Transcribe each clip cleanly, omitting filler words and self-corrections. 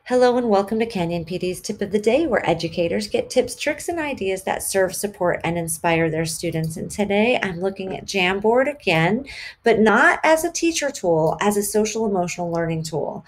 Hello and welcome to Canyon PD's Tip of the Day, where educators get tips, tricks, and ideas that serve, support, and inspire their students. And today I'm looking at Jamboard again, but not as a teacher tool, as a social emotional learning tool.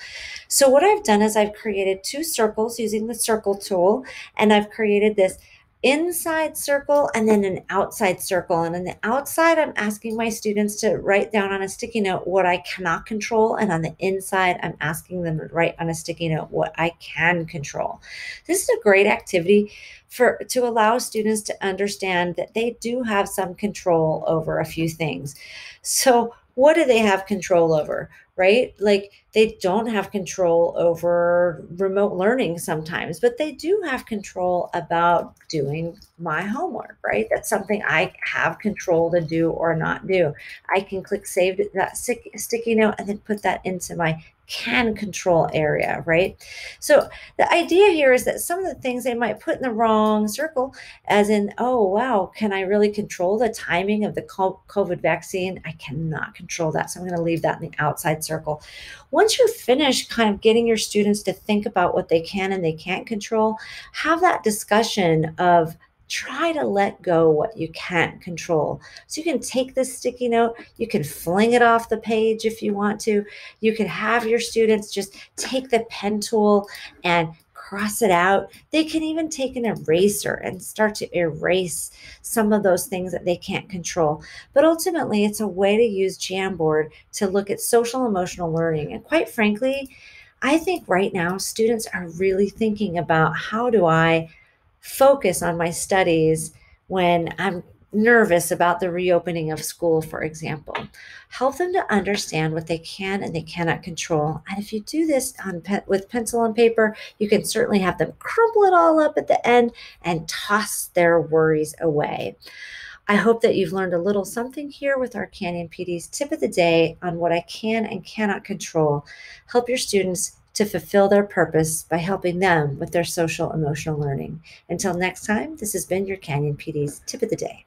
So what I've done is I've created two circles using the circle tool, and I've created this inside circle and then an outside circle. And on the outside, I'm asking my students to write down on a sticky note what I cannot control. And on the inside, I'm asking them to write on a sticky note what I can control. This is a great activity to allow students to understand that they do have some control over a few things. So what do they have control over, right? Like they don't have control over remote learning sometimes, but they do have control about doing my homework, right? That's something I have control to do or not do. I can click save that sticky note and then put that into my can control area, right? So the idea here is that some of the things they might put in the wrong circle, as in, oh, wow, can I really control the timing of the COVID vaccine? I cannot control that. So I'm going to leave that in the outside circle. Once you're finished kind of getting your students to think about what they can and they can't control, have that discussion of try to let go what you can't control. So you can take this sticky note, you can fling it off the page if you want to. You can have your students just take the pen tool and cross it out. They can even take an eraser and start to erase some of those things that they can't control. But ultimately, it's a way to use Jamboard to look at social emotional learning. And quite frankly, I think right now students are really thinking about how do I focus on my studies when I'm nervous about the reopening of school, for example. Help them to understand what they can and they cannot control. And if you do this with pencil and paper, you can certainly have them crumple it all up at the end and toss their worries away. I hope that you've learned a little something here with our Canyon PD's tip of the day on what I can and cannot control. Help your students to fulfill their purpose by helping them with their social emotional learning. Until next time, this has been your Canyon PD's tip of the day.